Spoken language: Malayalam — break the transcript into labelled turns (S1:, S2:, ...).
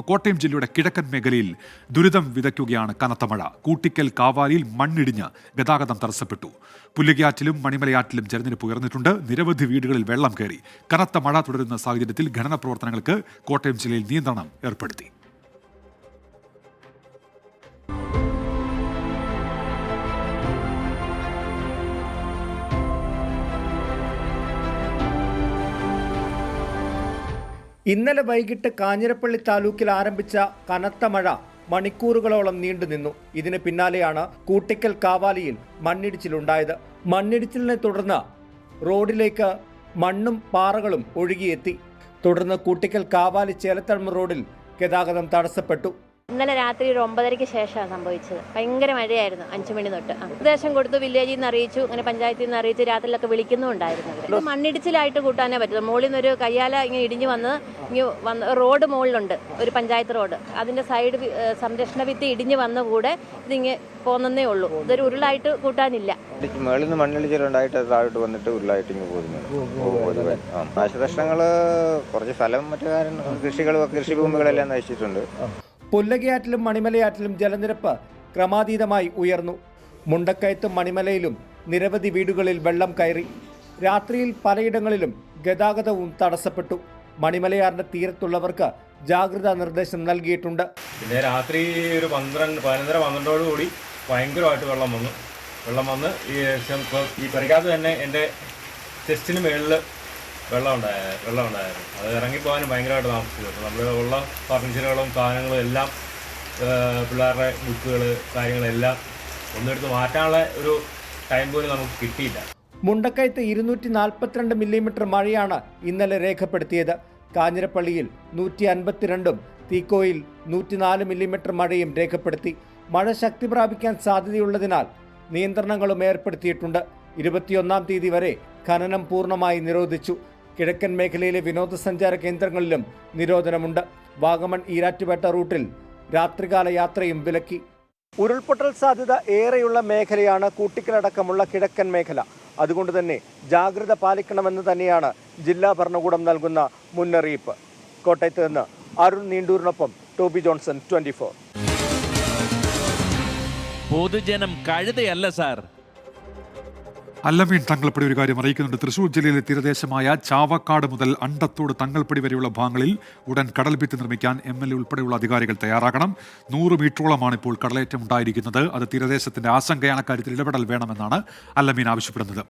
S1: കോട്ടയം ജില്ലയുടെ കിഴക്കൻ മേഖലയിൽ ദുരിതം വിതയ്ക്കുകയാണ് കനത്ത മഴ. കൂട്ടിക്കൽ കാവാലിയിൽ മണ്ണിടിഞ്ഞ് ഗതാഗതം തടസ്സപ്പെട്ടു. പുല്ലുകയാറ്റിലും മണിമലയാറ്റിലും ജലനിരപ്പ് ഉയർന്നിട്ടുണ്ട്. നിരവധി വീടുകളിൽ വെള്ളം കയറി. കനത്ത മഴ തുടരുന്ന സാഹചര്യത്തിൽ ഖനന പ്രവർത്തനങ്ങൾക്ക് കോട്ടയം ജില്ലയിൽ നിയന്ത്രണം ഏർപ്പെടുത്തി.
S2: ഇന്നലെ വൈകിട്ട് കാഞ്ഞിരപ്പള്ളി താലൂക്കിൽ ആരംഭിച്ച കനത്ത മഴ മണിക്കൂറുകളോളം നീണ്ടുനിന്നു. ഇതിന് പിന്നാലെയാണ് കൂട്ടിക്കൽ കാവാലിയിൽ മണ്ണിടിച്ചിലുണ്ടായത്. മണ്ണിടിച്ചിലിനെ തുടർന്ന് റോഡിലേക്ക് മണ്ണും പാറകളും ഒഴുകിയെത്തി. തുടർന്ന് കൂട്ടിക്കൽ കാവാലി ചേലത്തഴമ്പ് റോഡിൽ ഗതാഗതം തടസ്സപ്പെട്ടു.
S3: ഇന്നലെ രാത്രി ഒരു 9:30 ശേഷമാണ് സംഭവിച്ചത്. ഭയങ്കര മഴയായിരുന്നു. 5 മണി തൊട്ട് നിർദ്ദേശം കൊടുത്തു, വില്ലേജിൽ നിന്ന് അറിയിച്ചു, അങ്ങനെ പഞ്ചായത്തിൽ നിന്ന് അറിയിച്ച് രാത്രിയിലൊക്കെ വിളിക്കുന്നുണ്ടായിരുന്നു. മണ്ണിടിച്ചിലായിട്ട് കൂട്ടാനേ പറ്റും. മുകളിൽ നിന്നൊരു കയ്യാല ഇങ്ങനെ ഇടിഞ്ഞു വന്ന് റോഡ് മുകളിലുണ്ട്, ഒരു പഞ്ചായത്ത് റോഡ്. അതിന്റെ സൈഡ് സംരക്ഷണ ഭിത്തി ഇടിഞ്ഞു വന്ന കൂടെ ഇതിങ്ങനെ പോകുന്നേ ഉള്ളൂ. ഇതൊരു ഉരുളായിട്ട് കൂട്ടാനില്ല.
S4: മേളിൽ നിന്ന് മണ്ണിടിച്ചിലുണ്ടായിട്ട് താഴോട്ട് വന്നിട്ട് ഉരുളായിട്ട് ഇങ്ങനെ പോകുന്നു. നാശനഷ്ടങ്ങള് കുറച്ച് സ്ഥലം മറ്റു കൃഷിഭൂമികളെല്ലാം നശിച്ചിട്ടുണ്ട്.
S2: പുല്ലകയാറ്റിലും മണിമലയാറ്റിലും ജലനിരപ്പ് ക്രമാതീതമായി ഉയർന്നു. മുണ്ടക്കയത്തും മണിമലയിലും നിരവധി വീടുകളിൽ വെള്ളം കയറി. രാത്രിയിൽ പലയിടങ്ങളിലും ഗതാഗതവും തടസ്സപ്പെട്ടു. മണിമലയാറിന്റെ തീരത്തുള്ളവർക്ക് ജാഗ്രതാ നിർദ്ദേശം നൽകിയിട്ടുണ്ട്.
S5: പിന്നെ രാത്രി ഒരു 11:30-12 കൂടി ഭയങ്കരമായിട്ട് വെള്ളം വന്ന് ഈ പരിക്കാത്ത തന്നെ എൻ്റെ ചെസ്റ്റിന് മുകളിൽ വെള്ളം ഉണ്ടായിരുന്നു. അത് ഇറങ്ങിപ്പോകാനും ഭയങ്കരമായിട്ട് താമസിച്ചു. അപ്പോൾ നമ്മൾ ഉള്ള ഫർണിച്ചറുകളും സാധനങ്ങളും എല്ലാം, പിള്ളേരുടെ ബുക്കുകൾ കാര്യങ്ങളെല്ലാം ഒന്നെടുത്ത് മാറ്റാനുള്ള ഒരു ടൈം പോലും നമുക്ക് കിട്ടിയില്ല.
S2: മുണ്ടക്കയത്ത് 242 മില്ലിമീറ്റർ മഴയാണ് ഇന്നലെ രേഖപ്പെടുത്തിയത്. കാഞ്ഞിരപ്പള്ളിയിൽ 152-ഉം തീക്കോയിൽ 104 മില്ലിമീറ്റർ മഴയും രേഖപ്പെടുത്തി. മഴ ശക്തി പ്രാപിക്കാൻ സാധ്യതയുള്ളതിനാൽ നിയന്ത്രണങ്ങളും ഏർപ്പെടുത്തിയിട്ടുണ്ട്. 21-ാം തീയതി വരെ ഖനനം പൂർണ്ണമായി നിരോധിച്ചു. കിഴക്കൻ മേഖലയിലെ വിനോദസഞ്ചാര കേന്ദ്രങ്ങളിലും നിരോധനമുണ്ട്. വാഗമൺ ഈരാറ്റുപേട്ട റൂട്ടിൽ രാത്രികാല യാത്രയും വിലക്കി. ഉരുൾപൊട്ടൽ സാധ്യത ഏറെയുള്ള മേഖലയാണ് കൂട്ടിക്കലടക്കമുള്ള കിഴക്കൻ മേഖല. അതുകൊണ്ട് തന്നെ ജാഗ്രത പാലിക്കണമെന്ന് തന്നെയാണ് ജില്ലാ ഭരണകൂടം നൽകുന്ന മുന്നറിയിപ്പ്. കോട്ടയത്ത് നിന്ന് അരുൺ നീണ്ടൂരിനൊപ്പം ടോബി ജോൺസൺ, 24.
S6: പൊതുജനം കഴുതയല്ല സാർ.
S1: അല്ലമീൻ തങ്ങൾപ്പടി ഒരു കാര്യം അറിയിക്കുന്നുണ്ട്. തൃശൂർ ജില്ലയിലെ തീരദേശമായ ചാവക്കാട് മുതൽ അണ്ടത്തോട് തങ്ങൾപ്പടി വരെയുള്ള ഭാഗങ്ങളിൽ ഉടൻ കടൽഭിത്തി നിർമ്മിക്കാൻ MLA ഉൾപ്പെടെയുള്ള അധികാരികൾ തയ്യാറാകണം. 100 മീറ്ററോളമാണ് ഇപ്പോൾ കടലേറ്റം ഉണ്ടായിരിക്കുന്നത്. അത് തീരദേശത്തിന്റെ ആശങ്കയാണ്. കാര്യത്തിൽ ഇടപെടൽ വേണമെന്നാണ് അല്ലമീൻ ആവശ്യപ്പെടുന്നത്.